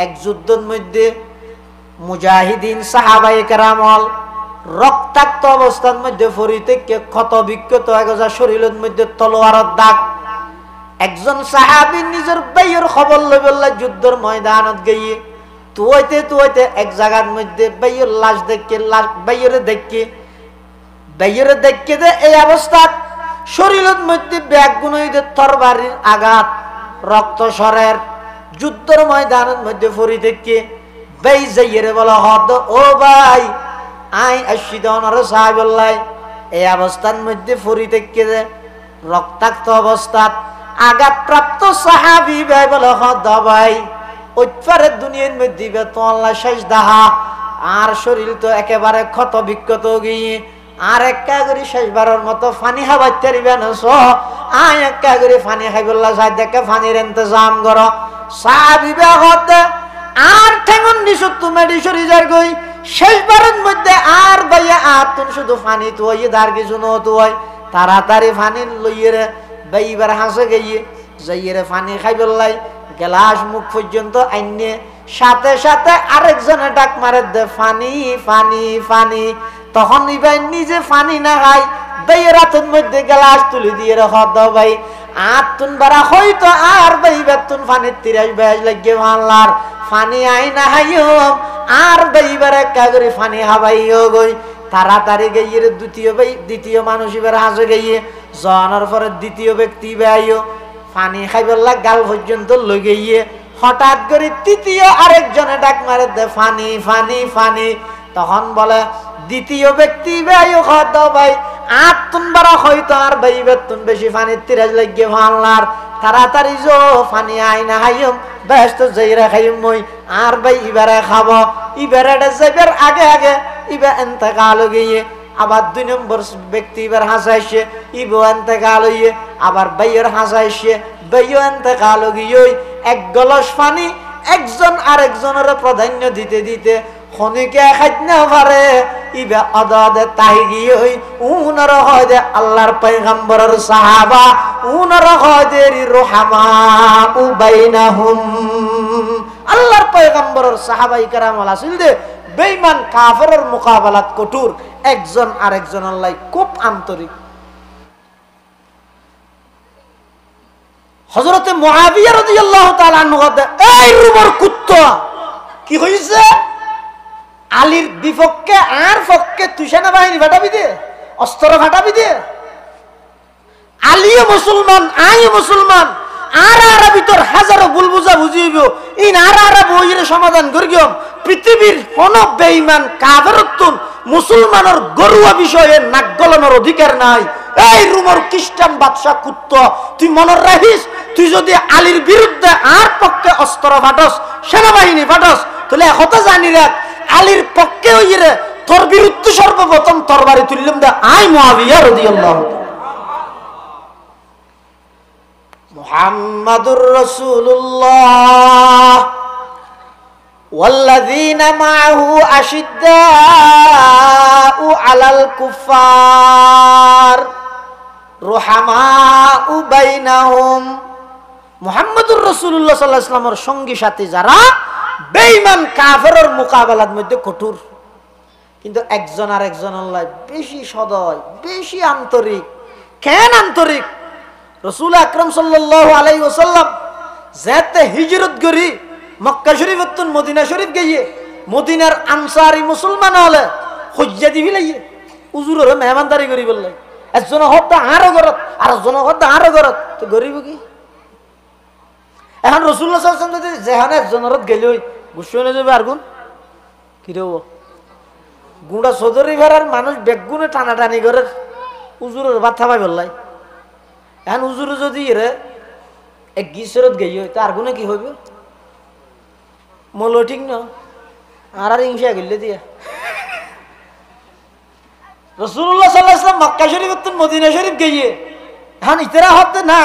এক যুদ্ধের মধ্যে মুজাহিদিন সাহাবায়ে কেরামল রক্তাক্ত অবস্থার মধ্যে ফরিতে ক্ষত বিক্ষত হয়ে গেছে, শরীরের মধ্যে তলোয়ারের দাগ। একজন সাহাবী নিজের ভাইয়ের খবর লইবল্লা যুদ্ধের ময়দানত গিয়ে তুইতে এক জায়গার মধ্যে ভাইয়ের লাশ দেখে ভাইয়ের দেখে যে এই অবস্থা শরীরের মধ্যে ব্যাগুণ হইতে তরবারির আঘাত, রক্ত সরের যুদ্ধের ময়দানের মধ্যে ফরি থেকে ভাই যাইয়ে বলা হদ ও ভাই আই আসি দনর সাহাবুল্লাহ এই অবস্থার মধ্যে ফরি থেকে যে রক্তাক্ত অবস্থাত আঘাতপ্রাপ্ত সাহাবী ভাই বলে হদ ভাই ওইপারের দুনিয়ার মধ্যে তো আল্লাহ শেষ দাহা আর শরীর তো একেবারে ক্ষত বিক্ষত গিয়ে আর একা করে শেষবারের মতো ফানি খাবাইতে পারিবেন আয় একা করে ফানি খাইবল্লা সাই দেখে ফানির ইন্তজাম করো সাহাবী হতে আর ঠেঙ্গন নিশুক তুমি ডিসরি যার গই শেষবারের মধ্যে আর ভাইয়া আতুন শুধু ফানি তো হইয়ে দার কিছু নতো হয় তাড়াতাড়ি ফানি লইয়ে রে ভাইবার হাসে গিয়ে যাইয়ে রে ফানি খাইবল্লাই গ্লাস মুখ পর্যন্ত আইনে সাথে সাথে আরেকজনে ডাক মারে দে ফানি ফানি ফানি। তখন ভাই নিজে ফানি না খাই ভাইয়ের হাতের মধ্যে গ্লাস তুলে দিয়ে হদ ভাই আতুন বারা হয়তো আর ভাই বেতুন ফানির 30 লাগে ভাল্লার ফানি আই না হাইও আর ভাইবার একা করে ফানি হাবাইও গই তাড়াতাড়ি গিয়ে দ্বিতীয় মানুষ এবার হাসে গিয়ে জানার পরে দ্বিতীয় ব্যক্তি ভাইও পানি খাইবল্লা গাল পর্যন্ত লগে গিয়ে হঠাৎ করে তৃতীয় আরেকজনে ডাক মারে দে ফানি ফানি ফানি। তখন বলে দ্বিতীয় ব্যক্তি ভাই হদ ভাই আতুন বারা হয়তো আর ভাই বেতুন বেশি ফানির 30 লাগে ভাল্লার তাড়াতাড়ি জো ফানি আই না হাইম ব্যস্ত যাইরা খাইম মই আর ভাই ইবারে খাব ইবারে যাইবার আগে আগে ইবা ইন্তেকাল গিয়ে আবার 2 নম্বর ব্যক্তি এবার হাসাইছে ইবো ইন্তেকাল হইয়ে আবার ভাইয়ের হাসাইছে ভাইও ইন্তেকাল গিয়ে এক গলস পানি একজন আরেকজনের প্রাধান্য দিতে দিতে খনিকে খাইতে না পারে ইবা আদাদে তাই গিয়ে উনার হয় দে আল্লাহর পয়গম্বরের সাহাবা উনার হয় দে রহমা উবাইনাহুম আল্লাহর পয়গম্বরের সাহাবাই কেরামল আসিল দে বেঈমান কাফেরের মোকাবেলাত কঠোর, একজন আরেকজনের লাই খুব আন্তরিক। হযরতে মুআবিয়া রাদিয়াল্লাহু তাআলা আনহু এই রুমর কুত্তা কি হইছে আলীর বিপক্ষে আর পক্ষে তুই সেনাবাহিনী ফাটাবি দে অস্ত্র ফাটাবি দে আলীও মুসলমান আইও মুসলমান আর আর ভিতর হাজারো ভুল বুঝা বুঝিব ইন আর বইয়ের সমাধান করিম পৃথিবীর কোন বেঈমান কাফেরতুন মুসলমানের গরুয়া বিষয়ে নাক গলানোর অধিকার নাই। এই রুমর খ্রিস্টান বাদশা কুত্তা তুই মনে রাখিস তুই যদি আলীর বিরুদ্ধে আর পক্ষে অস্ত্র ফাটস সেনাবাহিনী ফাটস তাহলে একথা জানি রাখ আলীর পক্ষে হইরে তোর বিরুদ্ধে সর্বপ্রথম তরবারি তুললাম দে আই মুআবিয়া রাদিয়াল্লাহু তাআলা। মুহাম্মাদুর রাসূলুল্লাহ والذين معه أشداء على الكفار رحماء بينهم মুহাম্মাদুর রাসূলুল্লাহ সাল্লাল্লাহু আলাইহি ওয়াসাল্লামের সঙ্গী সাথী যারা বেঈমান কাফেরের মোকাবেলার মধ্যে কঠোর, কিন্তু একজন আর একজনের লাই বেশি সদয় বেশি আন্তরিক। কেন আন্তরিক? রাসূল আকরাম সাল্লাল্লাহু আলাইহি ওয়াসাল্লাম যেতে হিজরত করি মক্কা শরীফ তুন মদিনা শরীফ গিয়ে মদিনার আনসারি মুসলমান হলে হজ্জা দিবি লাইয়ে উজুরের মেহমানদারি করি বললে একজন হত্যা আরো গরত আর একজন হত্যা আরো গরত তো গরিব কি এখন রাসূলুল্লাহ সাল্লাল্লাহু আলাইহি ওয়াসাল্লাম যদি যেখানে একজনের গেলই গুছিয়ে নিয়ে যাবে আর গুণ কি রে গুঁড়া চৌধুরী ভেড়ার মানুষ বেগুনে টানাটানি করে উজুরের ভাত থামাই বললাই এখন উজুরে যদি রে এক গিসরত গেই তো আর গুণে কি হইবে মলো ঠিক না আর হিংসা গেলে দিয়া রাসূলুল্লাহ সাল্লাল্লাহু আলাইহি ওয়াসাল্লাম মক্কা শরীফ থেকে মদিনা শরীফ গিয়ে এখন ইতরা হতে না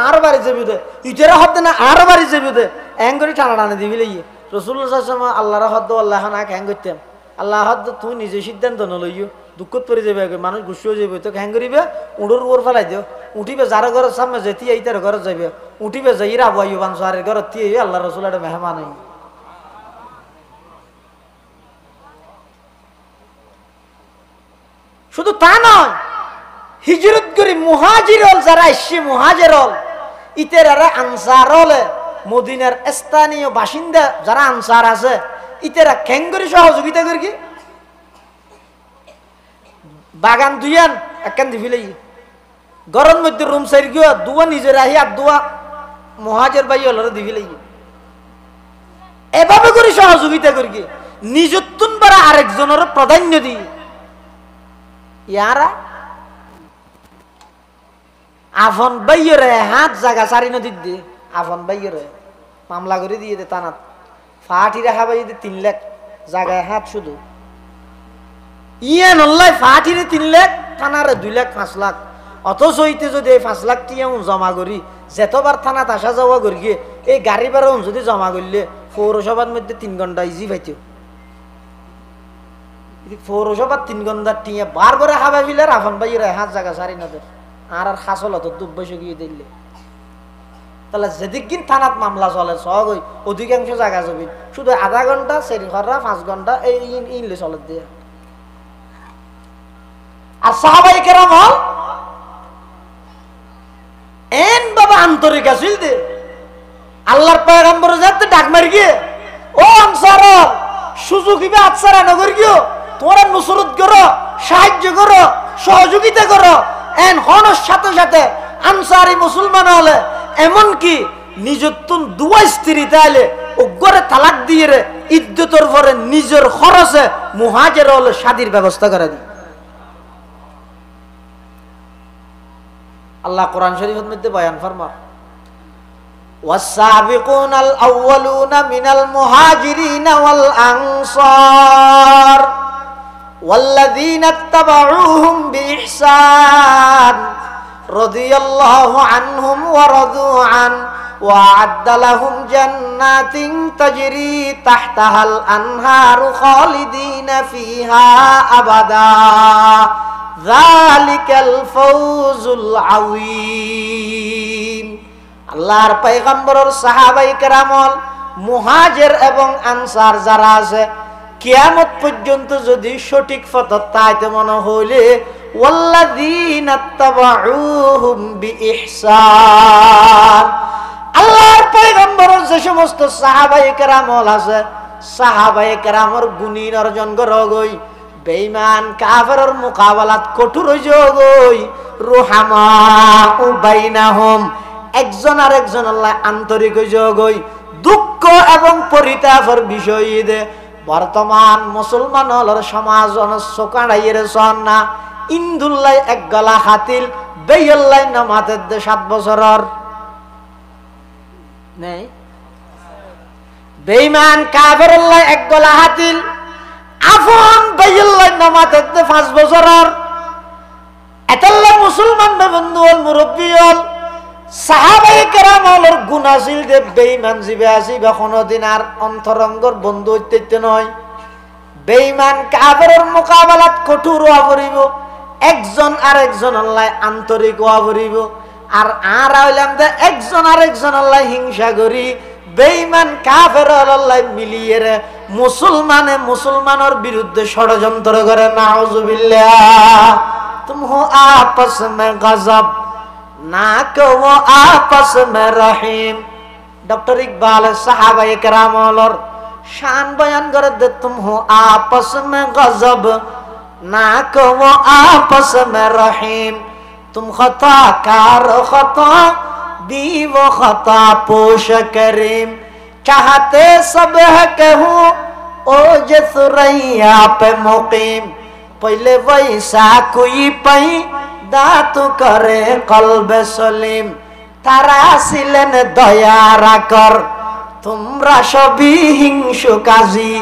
আর বাড়ি যাবি দে ইতরা হতে না আর বাড়ি যাবি দে এং করে টানা টানা দিবি লইয়ে রাসূলুল্লাহ সাল্লাল্লাহু আলাইহি ওয়াসাল্লাম আল্লাহর হদ আল্লাহ না কেন করতেন আল্লাহ তুমি নিজে সিদ্ধান্ত নলইও দুঃখত পরে যাবে মানুষ গুছিয়ে যাবে তো হ্যাং করিবে উড়োর উপর ফেলাই দিও উঠিবে যার ঘরের সামনে যেতে এইটার ঘরে যাবে উঠিবে যাই রাবু আইব বানসারের ঘর দিয়ে আল্লাহ রসুল একটা মেহমান হই শুধু তা নয় হিজরত করি মুহাজিরল যারা আসছে মুহাজিরল ইতেরারা আনসার হলে মদিনার স্থানীয় বাসিন্দা যারা আনসার আছে ইতেরা খ্যাং করে সহযোগিতা করি কি বাগান দুইয়ান একখান দি ফেলে গরম মধ্যে রুম সাইড গিয়ে দুয়া নিজের আহি আর দুয়া মহাজের ভাই হল দি ফেলে এভাবে করে সহযোগিতা করি কি নিজত্তুন পারা আরেকজনের প্রাধান্য দি ইয়ারা আফন বাইরে হাত জায়গা সারি নদীর দিয়ে আফন বাইরে মামলা করে দিয়ে দে তানাত ফাটি রাখা বাই 3 লাখ জায়গায় হাত শুধু ইয়ে নল্লাই ফাটিরে 3 লাখ থানারে 2 লাখ 5 লাখ অথচ হইতে যদি এই 5 লাখ টিয়া জমা করি যেতবার থানাত আসা যাওয়া করি গিয়ে এই গাড়ি ভাড়া যদি জমা করলে পৌরসভার মধ্যে 3 ঘন্টা ইজি পাইতো পৌরসভার 3 ঘন্টা টিয়া বার করে খাবা ফিলে আফন বাইরে হাত জায়গা সারি নদের আর খাসল হতো দুব্বসে গিয়ে দিলে তাহলে যেদিন থানাত মামলা চলে সব ওই অধিকাংশ জায়গা যাবি শুধু আধা ঘন্টা সেরি খররা 5 ঘন্টা এই ইনলে চলে দিয়ে আর সাহাবায়ে কেরাম হল এন বাবা আন্তরিক আছিল দে আল্লাহর পয়গম্বর যাতে ডাক মারি গিয়ে ও আনসার সুযোগ ইবে আছারা নগর গিয়ে তোমরা নুসরত করো সাহায্য করো সহযোগিতা করো এন হনর সাথে সাথে আনসারি মুসলমান হলে এমন কি নিজত্তুন দুয়া স্ত্রী তাইলে ওগরে তালাক দিয়ে রে ইদ্যতর পরে নিজের খরচে মুহাজির হলে শাদীর ব্যবস্থা করে দি আল্লাহ কোরআন শরীফের মধ্যে বয়ান ফরমা ওয়াসাবিকুনাল আউয়ালুনা মিনাল মুহাজিরিনা ওয়াল আনসার والذين اتبعوهم بإحسان رضي الله عنهم ورضوا عنه وأعد لهم جنات تجري تحتها الأنهار خالدين فيها أبدا ذلك الفوز العظيم আল্লাহর পয়গম্বরের সাহাবায়ে কেরামল মুহাজির এবং আনসার যারা আছে কিয়ামত পর্যন্ত যদি সঠিক পথত তাইতে মনে হইলে ওয়াল্লাযীনা তাবাউহুম বিইহসান আল্লাহর পয়গম্বরের যে সমস্ত সাহাবায়ে কেরাম আছে সাহাবায়ে কেরামের গুণীন অর্জন করগই বেঈমান কাফেরের মোকাবেলাত কঠোর হইজগই রুহামা বাইনাহুম একজন আরেকজন আল্লাহ আন্তরিক হইজগই দুঃখ এবং পরিতাপের বিষয় দে বর্তমান মুসলমান হলর সমাজ চোকাড়াইয়ের সন্না ইন্দুল্লাই এক গলা হাতিল বেইল্লাই নামাতের 7 বছরের নেই বেঈমান কাফেরুল্লাহ এক গলা হাতিল আফন বেইল্লাই নামাতের 5 বছরের এতলা মুসলমান বন্ধু হল মুরব্বী হল সাহাবায়ে কেরাম হলর গুনাহশীল যে বেঈমান জিবে আসি বা কোনদিন আর অন্তরঙ্গর বন্ধু হইতে নয় বেঈমান কাফেরের মোকাবেলাত কঠোর হওয়া পড়িব একজন আরেকজন আল্লাহ আন্তরিক হওয়া পড়িব আর হইলাম যে একজন আরেকজন আল্লাহ হিংসা করি বেঈমান কাফের আল্লাহ মিলিয়ে রে মুসলমানে মুসলমানের বিরুদ্ধে ষড়যন্ত্র করে নাউজুবিল্লাহ তুম হো আপস মে গজব না কো আপস মে রহিম ডক্টর ইকবাল সাহাবায়ে কেরামর শান বয়ান করে দে তুম হো আপস মে গজব না কো আপস মে রহিম तुम खता कार खता दीव खता पोश करीम चाहते सब है कहूँ ओ जे सुरैया पे मुकीम पहले वैसा कोई पई दातु करे कल्ब सलीम तारा सिलन दया राकर तुमरा सभी हिंसु काजी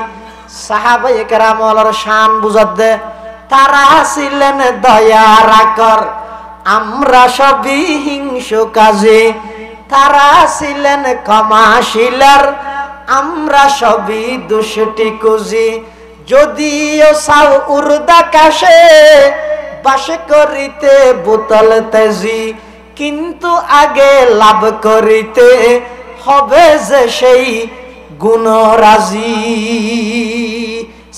साहाबाए केरामर शान बुझत दे तारा सिलन दया राकर আমরা সবই হিংসু কাজে তারা ছিলেন ক্ষমাশীলার আমরা সবই দুষ্টি কুজি যদিও সাউ উর্দাকাশে বাসে করিতে বোতল তেজি, কিন্তু আগে লাভ করিতে হবে যে সেই গুণরাজি।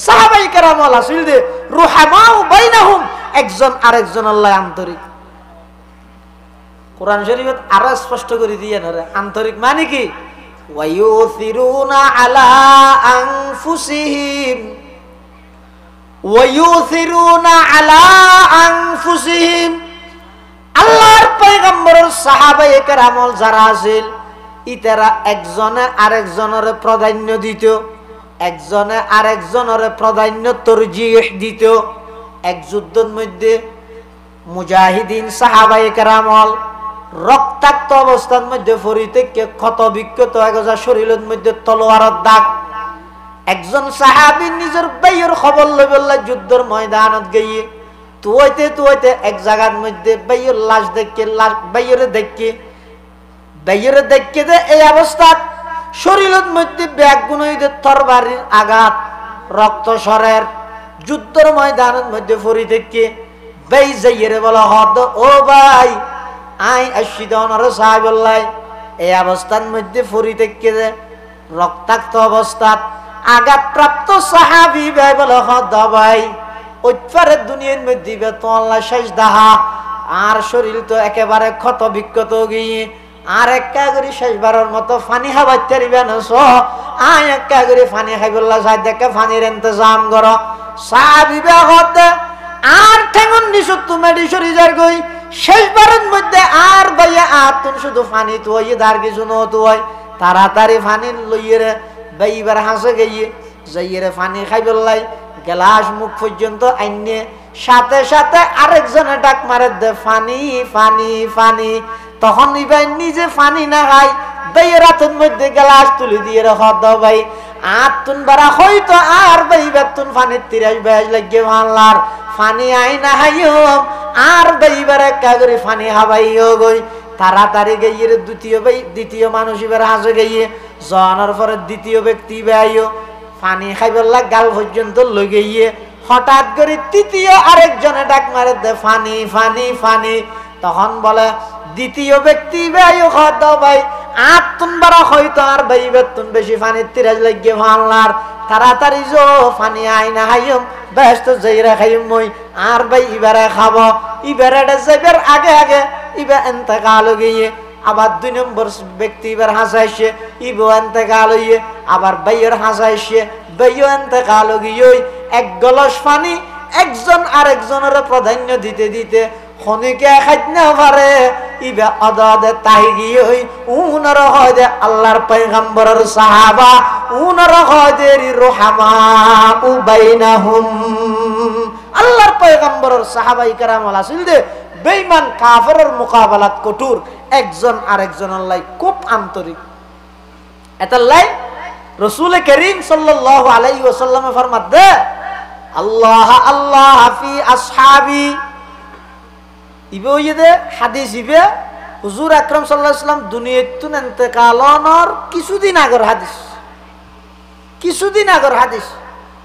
সাহাবায়ে কেরাম আসিল দে রুহামাউ বাইনাহুম, একজন আরেকজন আল্লাহ আন্তরিক। কোরআন শরীফত আরো স্পষ্ট করে দিয়ে না আন্তরিক মানে কি, ওয়ায়ুসিরুনা আলা আনফুসিহিম ওয়ায়ুসিরুনা আলা আনফুসিহিম। আল্লাহর পয়গম্বরের সাহাবায়ে কেরাম যারা আছিল ইতারা একজনে আরেকজনের প্রাধান্য দিত, একজনে আরেকজনের প্রাধান্য তরজিহ দিত। এক যুদ্ধের মধ্যে মুজাহিদিন সাহাবায়ে কেরাম রক্তাক্ত অবস্থার মধ্যে ফরিতে ক্ষত বিক্ষত হয়ে গেছে, শরীরের মধ্যে তলোয়ারের দাগ। একজন সাহাবী নিজের ভাইয়ের খবর লই বললা যুদ্ধের ময়দানত গিয়ে তুইতে এক জায়গার মধ্যে ভাইয়ের লাশ দেখে, ভাইয়ের দেখে যে এই অবস্থা শরীরের মধ্যে ব্যাগুন হইতে তরবারির আঘাত, রক্ত সরের যুদ্ধের ময়দানের মধ্যে ফরি থেকে ভাই যাইয়ে বলা হদ ও ভাই আই আশিদনর সাহাবুল্লাহ এই অবস্থার মধ্যে ফরি থেকে যে রক্তাক্ত অবস্থাত আঘাতপ্রাপ্ত সাহাবী ভাই বলে হদ ভাই ওইপারের দুনিয়ার মধ্যে তো আল্লাহ শেষ দাহা, আর শরীর তো একেবারে ক্ষত বিক্ষত গিয়ে আর একা করে শেষবারের মতো ফানি খাবাইতে পারিবেন, আয় একা করে ফানি খাইবল্লা সাই দেখে ফানির ইন্তজাম কর। সাহাবী হতে আর ঠেঙ্গন নিছো তুমি ডিসরি যার গই শেষবারের মধ্যে আর ভাইয়া আতুন শুধু ফানি তো হইয়ে দার কিছু নতো হয়, তাড়াতাড়ি ফানি লইয়ে রে বাইবার হাসে গিয়ে যাইয়ে ফানি খাইবল্লাই গ্লাস মুখ পর্যন্ত আইনে সাথে সাথে আরেকজনে ডাক মারে দে ফানি ফানি ফানি। তখন ভাই নিজে ফানি না খাই ভাইয়ের হাতের মধ্যে গ্লাস তুলে দিয়ে হদ ভাই আতুন বারা হয়তো আর ভাই বেতুন ফানির 30 লাগে ভাল্লার ফানি আই না হাইও আর ভাইবার একা করে ফানি হাবাইও গই। তাড়াতাড়ি গিয়ে দ্বিতীয় মানুষ এবার হাসে গিয়ে জনের পরে দ্বিতীয় ব্যক্তি ভাইও পানি খাইবল্লা গাল পর্যন্ত লগে গিয়ে হঠাৎ করে তৃতীয় আরেকজনে ডাক মারে দে ফানি ফানি ফানি। তখন বলে দ্বিতীয় ব্যক্তি ভাই ভাই আতুন বারা হয়তো আর ভাই বেতুন বেশি ফানির 30 লাগে ভাল্লার তাড়াতাড়ি যো ফানি আই না হাইম ব্যস্ত যাইরা খাইম মই আর ভাই ইবারে খাব ইবারে যাইবার আগে আগে ইবা ইন্তেকাল গিয়ে আবার 2 নম্বর ব্যক্তি এবার হাসাইছে ইবো ইন্তেকাল হইয়ে আবার ভাইয়ের হাসাইছে ভাইও ইন্তেকাল গিয়ে এক গলস পানি একজন আরেকজনের প্রাধান্য দিতে দিতে খনিকে খাইতে না পারে ইবা আদাদে তাই গিয়ে উনার হয় যে আল্লাহর পয়গম্বরের সাহাবা উনার হয় যে রহমা বাইনাহুম। আল্লাহর পয়গম্বরের সাহাবায়ে কেরাম আছিল দে বেঈমান কাফেরের মোকাবেলাত কঠোর, একজন আরেকজনের লাই খুব আন্তরিক। এতাল্লাই রাসূল করিম সাল্লাল্লাহু আলাইহি ওয়াসাল্লাম ফরমাত দে আল্লাহ আল্লাহ ফি আসহাবি ইবে ইদে হাদিস ইবে হুজুর আকরাম সাল্লাল্লাহু আলাইহি ওয়াসাল্লাম দুনিয়াতুন ইন্তেকালর কিছুদিন আগের হাদিস, কিছুদিন আগের হাদিস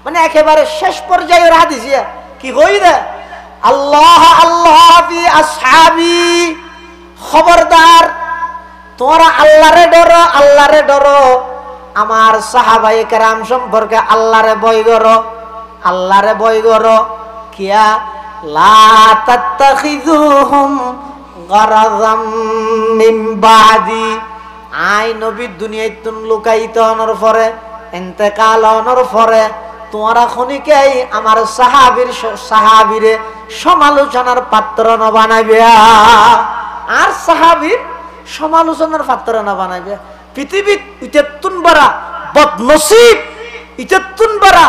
মানে একেবারে শেষ পর্যায়ের হাদিস। কি কই দে আল্লাহ আল্লাহ ফি আসহাবি, খবরদার তোমরা আল্লাহরে ডরো আল্লাহরে ডরো, আমার সাহাবায়ে কেরাম সম্পর্কে আল্লাহরে ভয় করো আল্লাহরে ভয় করো। কিয়া লা তাত্তাখিযুহুম গারাযাম মিন বাদি, আই নবী দুনিয়াতুন লুকাইত হওয়ার পরে ইন্তেকাল হওয়ার পরে তোমরা খনিকেই আমার সাহাবীরে সমালোচনার পাত্র না বানাইবে, আর সাহাবীর সমালোচনার পাত্র না বানাইবে। পৃথিবীত ইতেতুন বড় বদনসিব, ইতেতুন বড়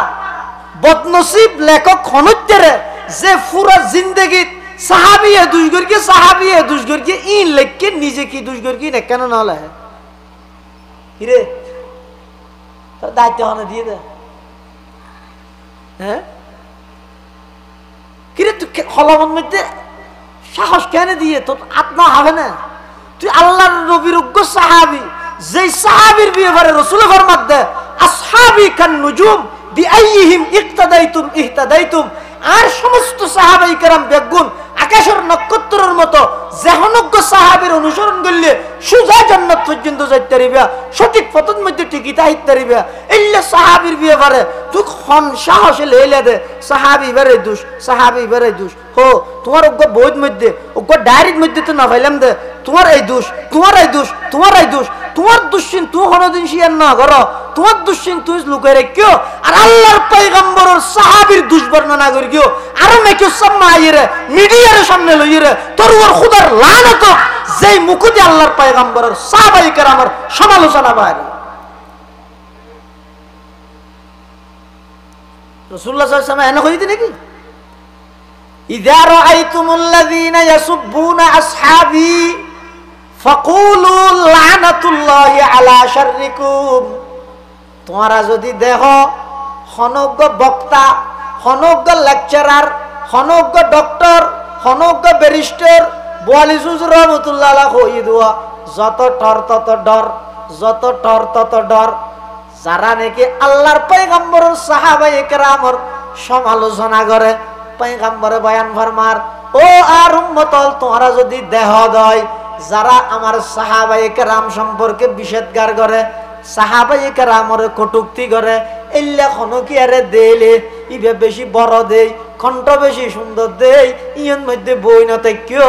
বদনসিব লেখক খনজ্জেরে যে পুরো জিন্দেগি সাহাবিয়ে দুশগরকে সাহাবিয়ে দুশগরকে ইন লেখকে নিজে কি দুশগরকে না কেন না হলে হিরে তার দায়িত্ব হনে দিয়ে দে। হ্যাঁ কিরে তুই খলমন মধ্যে সাহস কেন দিয়ে তোর আত্মা হবে না? তুই আল্লাহর নবীর উগ্র সাহাবী, যেই সাহাবীর ব্যাপারে রাসূল ফরমাত দে আসহাবি কান নুজুম বিআইহিম ইক্তাদাইতুম ইহতাদাইতুম। আর সমস্ত সাহাবায়ে কেরাম বেগুন আকাশের নক্ষত্রের মতো যেহনজ্ঞ সাহাবীর অনুসরণ করলে সুজা জান্নাত পর্যন্ত যাইতে পারিবা, সঠিক পথের মধ্যে ঠিকই তাইতে পারিবা। ইল্লা সাহাবীর ব্যাপারে তুই খন সাহসে লইলে দে সাহাবী বেরে দুষ, সাহাবী বেরে দুষ। হো তোমার অজ্ঞ বইয়ের মধ্যে অজ্ঞ ডায়েরির মধ্যে তো না পাইলাম দে তোমার এই দোষ, তোমার এই দোষ, তোমার এই দোষ, তোমার দুশ্চিন তুই কোনোদিন শিয়ার না করো, তোমার দুশ্চিন তুই লুকাই রেখিও। আর আল্লাহর পয়গম্বরের সাহাবীর দুষ বর্ণনা করি গিও আর মেকে সামনে আইরে মিডিয়ার সামনে লইরে তোর ওর খুদার লানত যেই মুকুতি আল্লাহর পয়গম্বরের সাহাবায়ে কেরামের সমালোচনা বাইরে। রাসূলুল্লাহ সাল্লাল্লাহু আলাইহি ওয়াসাল্লাম এনে কইতে নাকি ইযা রাআইতুমুল্লাযীনা ইয়াসুব্বুনা আসহাবী ফাকুলু লানাতুল্লাহি আলা শাররিকুম। তোমরা যদি দেখো হনজ্ঞ বক্তা, হনজ্ঞ লেকচারার, হনজ্ঞ ডক্টর, হনজ্ঞ ব্যারিস্টার বোয়ালিজুজ রহমতুল্লাহ আলাইহি কই দেওয়া যত টর তত ডর, যত টর তত ডর। যারা নাকি আল্লাহর পয়গম্বরের সাহাবায়ে কেরামের সমালোচনা করে, পয়গম্বরে বয়ান ফরমার ও আর উম্মতল তোমরা যদি দেহ দয় যারা আমার সাহাবায়ে কেরাম সম্পর্কে বিষেধগার করে, সাহাবায়ে কেরামের কটূক্তি করে, এল্লা কোনো কি আরে দেলে ইবে বেশি বড় দেই, কণ্ঠ বেশি সুন্দর দেই, ইয়ন মধ্যে বই নতে কিয়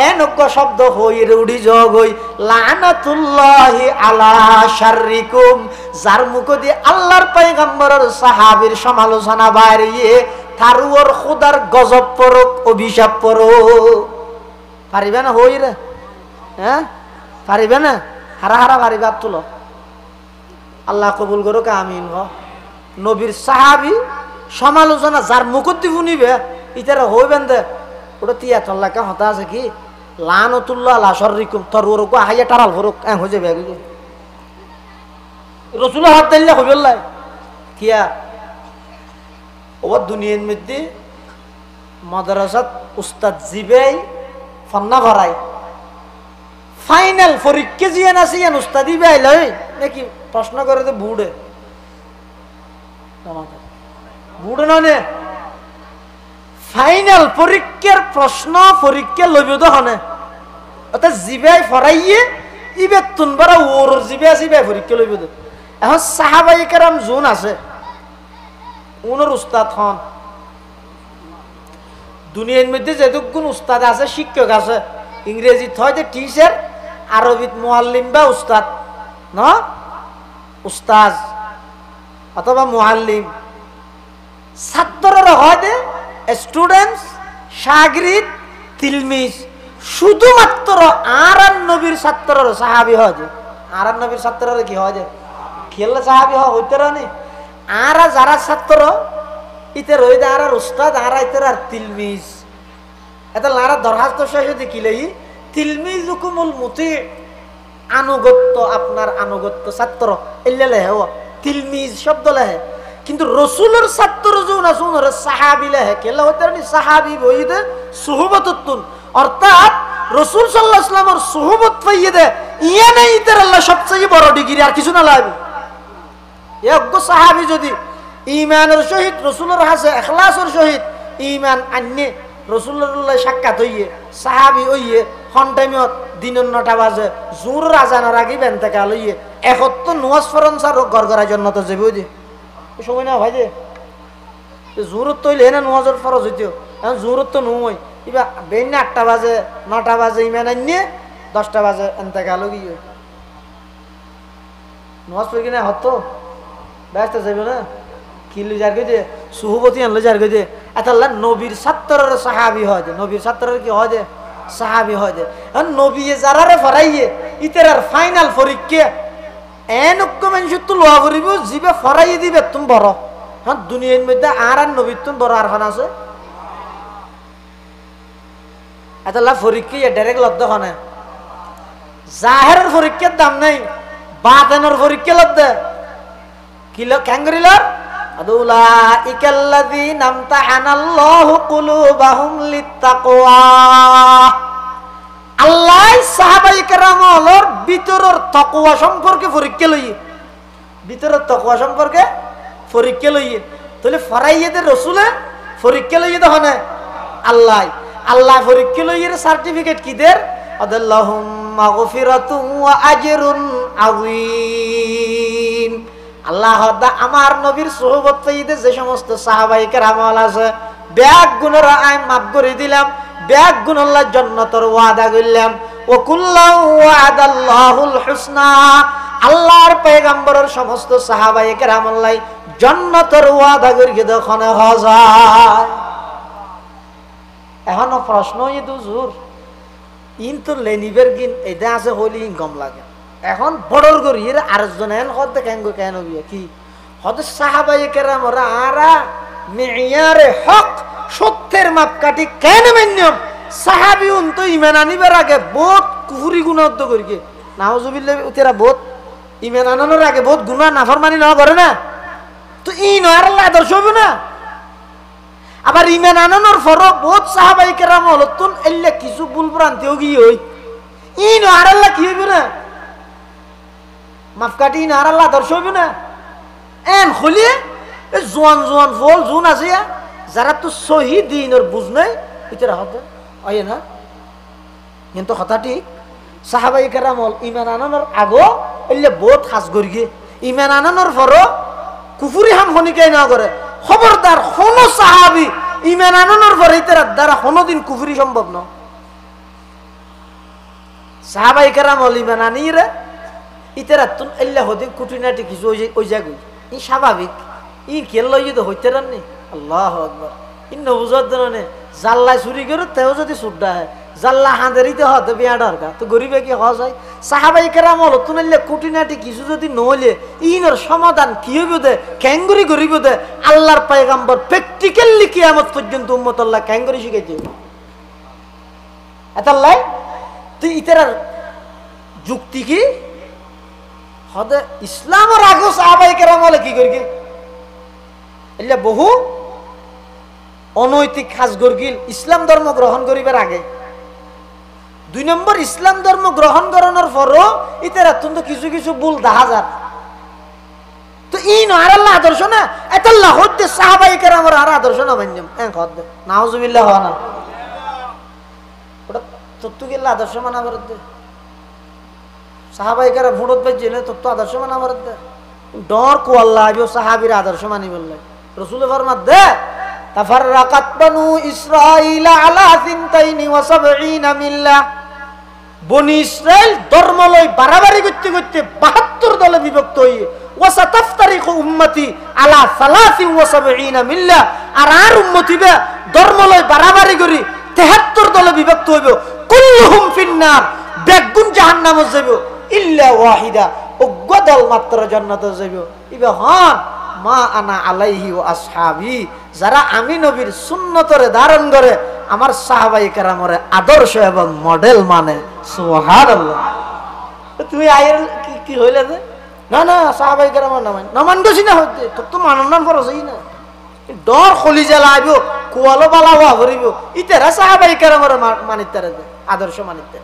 এনজ্ঞ শব্দ হই রুড়ি যোগ হই লানাতুল্লাহি আলা শাররিকুম। যার মুখ দিয়ে আল্লাহর পয়গম্বরের সাহাবীর সমালোচনা বাইরে তার ওর খুদার গজব পড়ুক, অভিশাপ পড়ুক। পারিবে না হই রে? হ্যাঁ পারিবে না? হারা হারা পারিবা তুলো। আল্লাহ কবুল করুক, আমিন। নবীর সাহাবী সমালোচনা যার মুখত দি শুনিবে ইতারা হইবেন দে ওটা তিয়াত্তর লাখ হতা আছে কি লানাতুল্লাহ আলা শাররিকুম। তোর ওরকম হাইয়া টারাল ভরুক হয়ে যাবে। রসুলের হাত দিলে হইবেল্লাই কিয়া ও দুনিয়ার মধ্যে মাদ্রাসাত উস্তাদ জিবেই ফন্না ভরাই ফাইনাল পরীক্ষা জিয়ান আছে ইয়ান উস্তাদি বেআইলাই নাকি প্রশ্ন করে তো বুড়ে বুড়ে নয় ফাইনাল পরীক্ষার প্রশ্ন পরীক্ষা লইব তো হনে অর্থাৎ জিবাই ফরাইয়ে ইবে তুনবার ওর জিবে জিবাই পরীক্ষা লইব তো। এখন সাহাবায়ে কেরাম জোন আছে উনার উস্তাদ হন দুনিয়ার মধ্যে যেটুকুন উস্তাদ আছে শিক্ষক আছে ইংরেজিত হয়তো টিচার আরবিত মুআল্লিম বা উস্তাদ ন উস্তাজ অথবা মুআল্লিম ছাত্ররা হয়তো স্টুডেন্টস শাগিরিদ তিলমিজ শুধুমাত্র আর নবীর ছাত্ররা সাহাবী হয় যে আর নবীর ছাত্ররা কি হয় যে খেললে সাহাবী হইতে রানি আর যারা ছাত্র ইতে রই আর উস্তাদ আর ইতে আর তিলমিজ এটা লারা দরখাস্ত শেষে দেখিলেই তিলমিজুকুমুল মুতি আনুগত্য আপনার আনুগত্য ছাত্র এলে লেহে তিলমিজ শব্দ লেহে কিন্তু রসুলের ছাত্র যৌন আছে ওনারে সাহাবী লেহে কেলে হইতে রানি সাহাবী বইতে সুহবতুন অর্থাৎ রসুল সাল্লাল্লাহু আলাইহি ওয়াসাল্লামের সুহবত পাইয়ে দে ইয়া নাই ইতার আল্লাহ সবচেয়ে বড় ডিগ্রি আর কিছু না লাগবে। এক সাহাবী যদি ইমানের সহিত রসুলের হাসে ইখলাসের সহিত ইমান আননে রসুল্লাহ সাক্ষাৎ হইয়ে সাহাবী হইয়ে হন টাইমত দিনের 9টা বাজে জোর আজানের আগে বেনতেকা লইয়ে একত্র নোয়াজ ফরনসার গড়গড়ার জন্য তো যাবে যে সময় না ভাই যে জোরত তৈলে না নোয়াজের ফরজ হইতেও এখন জোরত তো নয় ইবা বেন 8টা বাজে 9টা বাজে ইমান আননে 10টা বাজে এনতেকা লগিয়ে নোয়াজ পড়ি কিনা হতো ব্যস্ত যাবে না কি লইজার গেছে সুহবতী আনলো যার গেছে আল্লাহ নবীর ছাত্রের সাহাবী হয় যে নবীর ছাত্রের কি হয় যে সাহাবী হয় যে নবী যারারে ফরাইয়ে ইতের আর ফাইনাল পরীক্ষা এনক্য মানুষ তো লোয়া করিব জিবে ফরাইয়ে দিবে তুমি বড় হ্যাঁ দুনিয়ার মধ্যে আর নবীর তুমি বড় আর খান আছে আল্লাহ পরীক্ষা ডাইরেক্ট লব্ধ খানে জাহেরের পরীক্ষার দাম নাই বাতেনের পরীক্ষা লব্ধ কিলো ক্যাঙ্গরিলার আল্লাহ সাহাবায়ে কেরামের ভিতরের তাকওয়া সম্পর্কে পরীক্ষা লই ভিতরের তাকওয়া সম্পর্কে পরীক্ষা লইয়ে, তাহলে ফরাইয়েদের রসুলে পরীক্ষা লইয়ে তো হনে আল্লাহ আল্লাহ পরীক্ষা লইয়ে সার্টিফিকেট কি দের আদাল্লাহুম মাগফিরাতুন ওয়া আজরুন আযীম। আল্লাহ আমার নবীর সোহবত পাইতে যে সমস্ত সাহাবায়ে কেরাম আছে ব্যাগ গুণরা আমি মাফ করে দিলাম, ব্যাগ গুণ আল্লাহ জান্নাতের ওয়াদা করলাম। ওয়া কুল্লাহু ওয়াদাল্লাহুল হুসনা, আল্লাহর পয়গম্বরের সমস্ত সাহাবায়ে কেরাম আল্লাহ জান্নাতের ওয়াদা করিয়ে দখনে হাজার। এখনো প্রশ্ন ইদু জোর ইন তো লেনিবের গিন এটা আছে হলি ইনকাম লাগে। এখন বড়র করি এর আরেকজন এন হতে কেন বিয়ে কি হতে সাহাবায়ে কেরাম ওরা আরা মেয়ারে হক সত্যের মাপকাঠি কেন মান্যম সাহাবিউন তো ইমান আনিবার আগে বহুত কুফরি গুনাহ তো করিকে নাউজুবিল্লাহ উতেরা বহুত ইমান আনানোর আগে বহুত গুনাহ নাফরমানি না করে না, তো ই নয় আল্লাহ আদর্শ হবে না। আবার ইমান আনানোর পরও বহুত সাহাবায়ে কেরাম হলতুন এল্লা কিছু ভুল ভ্রান্তিও গিয়ে হই ই নয় আর আল্লাহ কি হইবে না মাপকাঠি না আর আল্লাহ আদর্শ হইবে না। এন খুলিয়ে জোয়ান জোয়ান ফল জুন আছে যারা তো সহি দিনের বুঝ নাই এটা হতে হয় না, কিন্তু কথা ঠিক সাহাবায়ে কেরাম ইমান আনানোর আগো এলে বহুত খাস করিয়ে ইমান আনানোর পরও কুফুরি হাম খনিকাই না করে। খবরদার কোনো সাহাবি ইমান আনানোর পরে ইতার দ্বারা কোনোদিন কুফরি সম্ভব না। সাহাবায়ে কেরাম ইমান আনিরে ইতার তুন এল্লা হদিন কুটিনাটি কিছু ওই জায়গায় ই স্বাভাবিক ই কেল লই যদি হইতে রাননি আল্লাহু আকবার ইন্ন বুঝার জন্য জাল্লা চুরি করে তেও যদি সুড্ডা হয় জাল্লা হাঁদেরিতে হতে বিয়া দরকার তো গরিবে কি হজ হয়। সাহাবায়ে কেরাম হলো তুনলে কুটিনাটি কিছু যদি নহলে ইনর সমাধান কি হইব দে ক্যাঙ্গুরি গরিব দে আল্লাহর পয়গম্বর প্র্যাকটিক্যালি কিয়ামত পর্যন্ত উম্মত আল্লাহ ক্যাঙ্গুরি শিখাইতে এতাল্লাহ তুই ইতার যুক্তি কি হদে ইসলামের আগে সাহাবায়ে কেরাম হলে কি করি এলে বহু অনৈতিক কাজ গরগিল ইসলাম ধর্ম গ্রহণ করিবার আগে। 2 নম্বর ইসলাম ধর্ম গ্রহণ করানোর পরও ইতার অত্যন্ত কিছু কিছু ভুল দেখা যায়, তো ই নয় আল্লাহ আদর্শ না এতাল্লাহ হতে সাহাবায়ে কেরামের আর আদর্শ না মান্যম এ হদে নাউজুবিল্লাহ হয় না ওটা তত্ত্ব গেলে আদর্শ মানা করতে সাহাবায়ে কেরাম ভোট পাইছিলে তত্ত্ব আদর্শ মানা করতে ডর কো আল্লাহ আবিও সাহাবীর আদর্শ মানি বললে রাসূল ফরমাত দে তাফাররাকাত বানু ইসরাঈল আলা 72 মিল্লাহ। বনি ইসরাইল ধর্ম লই বাড়াবাড়ি করতে করতে 72 দলে বিভক্ত হই ওয়াসাতাফতারিকু উম্মতি আলা 73 মিল্লাহ। আর উম্মতি বে ধর্ম লই বাড়াবাড়ি করি 73 দলে বিভক্ত হইব কুল্লুহুম ফিন্নার বেগুন জাহান্নামে যাইব ইল্লা ওয়াহিদা ওগদল মাত্র জান্নাতে যাইব। ইবে হন মা আনা আলাইহি ওয়া আসহাবি যারা আমি নবীর সুন্নতরে ধারণ করে আমার সাহাবায়ে কেরামের আদর্শ এবং মডেল মানে সুবহানাল্লাহ। তুমি আয়ের কি হইলে যে না না সাহাবায়ে কেরামের না মানগছি না হইতে তোর তো মাননান ফরজই না ডর খলিজা লাইব কুয়ালো বালা হওয়া ভরিব ইতারা সাহাবায়ে কেরামের মানিতারে আদর্শ মানিতে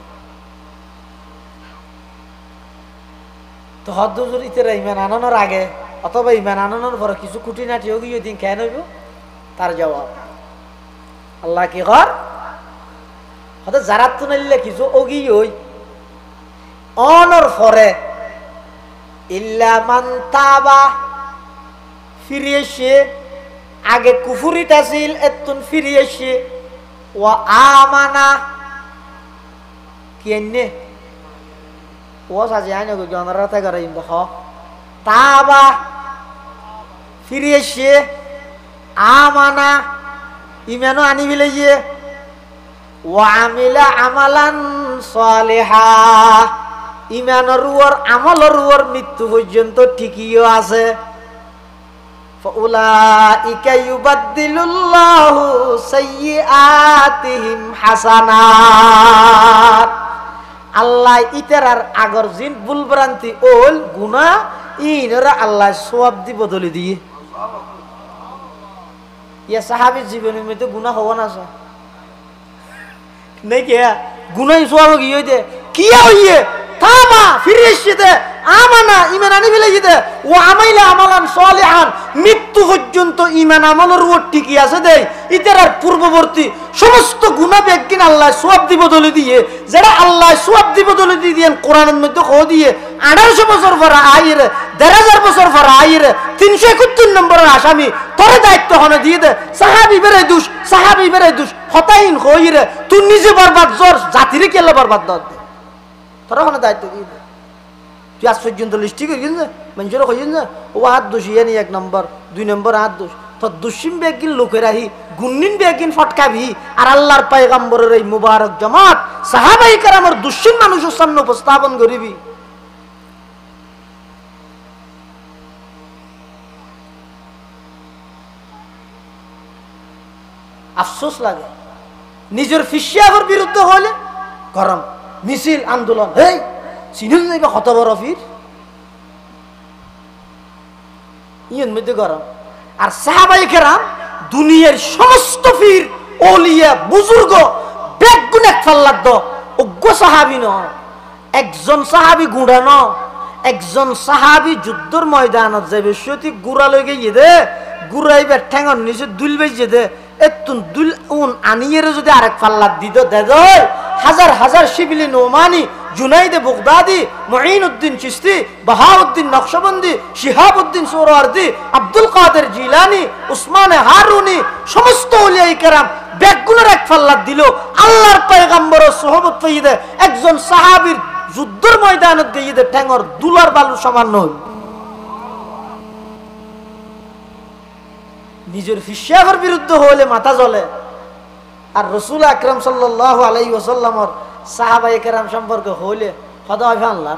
তো হদ্দুজুর ইতারা ইমান আনানোর আগে অথবা ইমান আনানোর পরে কিছু খুঁটিনাটি গিয়ে দিন কেন হইব তার জবাব আল্লাহ কি কর হয়তো যারা তো নাইলে কিছু অগি হই অনর পরে ইল্লা মান তাবা ফিরে এসে আগে কুফুরিটা ছিল এতুন ফিরে এসে ও আমানা কি এনে ও সাজে আইনে গো জনরাতে করে ইন্দা হ তাবা ফিরে এসে আমানা ইমানও আনি ফেলেছে ওয়া আমিলা আমালান সালিহা ইমানের উপর আমলের উপর মৃত্যু পর্যন্ত ঠিকইও আছে। ফাউলাইকা ইউবাদদিলুল্লাহু সাইয়্যাতিহিম হাসানাত। আল্লাহ ইতারার আগর জিন ভুলভ্রান্তি ওল গুনাহ ইনরা আল্লাহ সওয়াব দি বদলে দিয়ে ইয়া সাহাবীর জীবনের মধ্যে গুনাহ হওয়া না নাই কে গুনাহ সওয়াব কি হইতে কি হইয়ে তাবা ফিরে এসে আমানা ঈমান আনি ফেলে দে ও আমাইলা আমালান সালিহান মৃত্যু পর্যন্ত ঈমান আমলের উপর টিকি আছে দে ইতার পূর্ববর্তী সমস্ত গুনাহ বেগিন আল্লাহ সওয়াব দিব দলে দিয়ে যারা আল্লাহ সওয়াব দিব দলে দিয়ে কোরআনের মধ্যে কো দিয়ে 1800 বছর পর আইরে 1000 বছর পর আইরে 371 নম্বরের আসামি তোর দায়িত্ব হনে দিয়ে দে সাহাবী বেরে দুষ হতাইন কইরে তুই নিজে বরবাদ জোর জাতিরে কেলে বরবাদ দর তোর হনে দায়িত্ব দিয়ে দে তুই আজ পর্যন্ত লিস্টি করিস না মানুষেরা কইস না ও হাত দোষী নি 1 নম্বর 2 নম্বর হাত দোষ তো দুশ্চিম বেগিন লোকের আহি গুন্নিন বেগিন ফটকাবি আর আল্লাহর পয়গম্বরের এই মুবারক জামাত সাহাবায়ে কেরামের দুশ্চিম মানুষের সামনে উপস্থাপন করিবি আফসোস লাগে নিজের ফিশিয়ার বিরুদ্ধে হলে গরম মিছিল আন্দোলন হেই চিনুন যাইবা কত বড় ফির ইয়ের মধ্যে গরম আর সাহাবায়ে কেরাম দুনিয়ার সমস্ত ফির ওলিয়া বুজুর্গ বেগুন এক ফাল্লাদ দ অজ্ঞ সাহাবী ন একজন সাহাবী গুড়া ন একজন সাহাবী যুদ্ধের ময়দানত যাবে সতি গুড়া লই গিয়ে দে গুড়াইবে ঠ্যাঙর নিচে দুল বেজে দে এতুন দুল উন আনিয়ের যদি আরেক ফাল্লাদ দিত দে হাজার হাজার শিবিলি নোমানি জুনাইদে বাগদাদি মুঈনুদ্দিন চিশতি বাহাউদ্দিন নকশবন্দি শিহাবউদ্দিন সোহরাওয়ার্দী আব্দুল কাদের জিলানী উসমানে হারুনি সমস্ত ওলিয়ায়ে কেরাম বেগুনের এক ফাল্লাদ দিল আল্লাহর পয়গম্বরের সোহবত পেয়ে একজন সাহাবীর যুদ্ধের ময়দানত গিয়ে দে ঠ্যাঙর দুলার বালু সামান্য হইল নিজের ফিশিয়ার বিরুদ্ধে হলে মাথা জ্বলে আর রাসূল আকরাম সাল্লাল্লাহু আলাইহি ওয়াসাল্লামের সাহাবায়ে কেরাম সম্পর্কে হলে খোদা আল্লাহ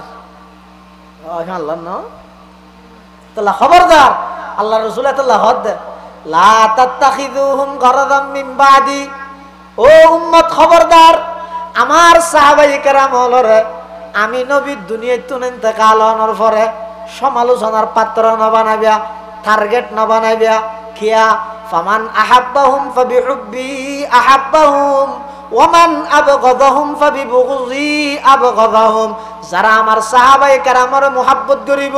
না তাহলে খবরদার আল্লাহ রাসূল তাআলা হদ দে লা তাত্তাখিযুহুম গরাদাম মিন বাদি ও উম্মত খবরদার আমার সাহাবায়ে কেরাম হলরে আমি নবী দুনিয়ায় তুন ইন্তেকাল হওয়ার পরে সমালোচনার পাত্র না বানাইবা টার্গেট না বানাইবা কিয়া ফামান আহাব্বাহুম ফাবিহুব্বি আহাব্বাহুম ওয়ামান আবগাদাহুম ফাবিবুগযি আবগাদাহুম যারা আমার সাহাবায়ে কেরামের মুহাব্বত করিব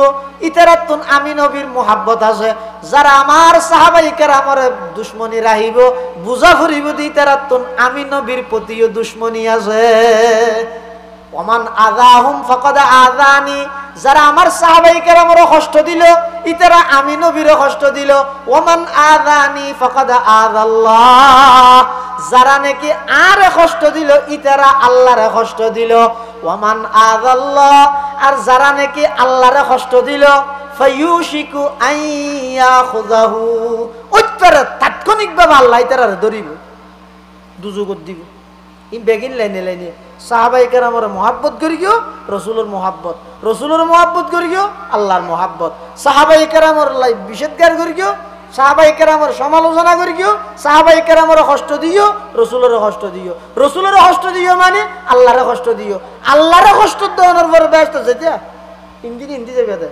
ইতারাতুন আমি নবীর মুহাব্বত আছে যারা আমার সাহাবায়ে কেরামের দুশমনি রাহিব বুঝা করিব ইতারাতুন আমি নবীর প্রতিও দুশমনি আছে ওমান আযাহুম ফাকাদ আযানি যারা আমার সাহাবায়ে কেরামের কষ্ট দিল ইতারা আমি নবীর কষ্ট দিল ওমান আযানি ফাকাদ আযাল্লাহ যারা নাকি আর কষ্ট দিল ইতারা আল্লাহরে কষ্ট দিল ওমান আযাল্লাহ আর যারা নাকি আল্লাহরে কষ্ট দিল ফায়ুশিকু আইয়াখুযাহু উত্তরে তাৎক্ষণিকভাবে আল্লাহ ইতারারে ধরিব দুজগত দিব ই বেগিন লাইনে সাহাবায়ে কেরামের মুহাব্বত করি গিয়ে রাসূলের মুহাব্বত করি গিয়ে আল্লাহর মুহাব্বত সাহাবায়ে কেরামের বিশেষজ্ঞার করি গিয়ে সাহাবায়ে কেরামের সমালোচনা করি গিয়ে সাহাবায়ে কেরামের কষ্ট দিও রাসূলের কষ্ট দিও মানে আল্লাহর কষ্ট দিও আল্লাহর কষ্ট দেওয়ার পরে ব্যস্ত যেতে হিন্দি যাবে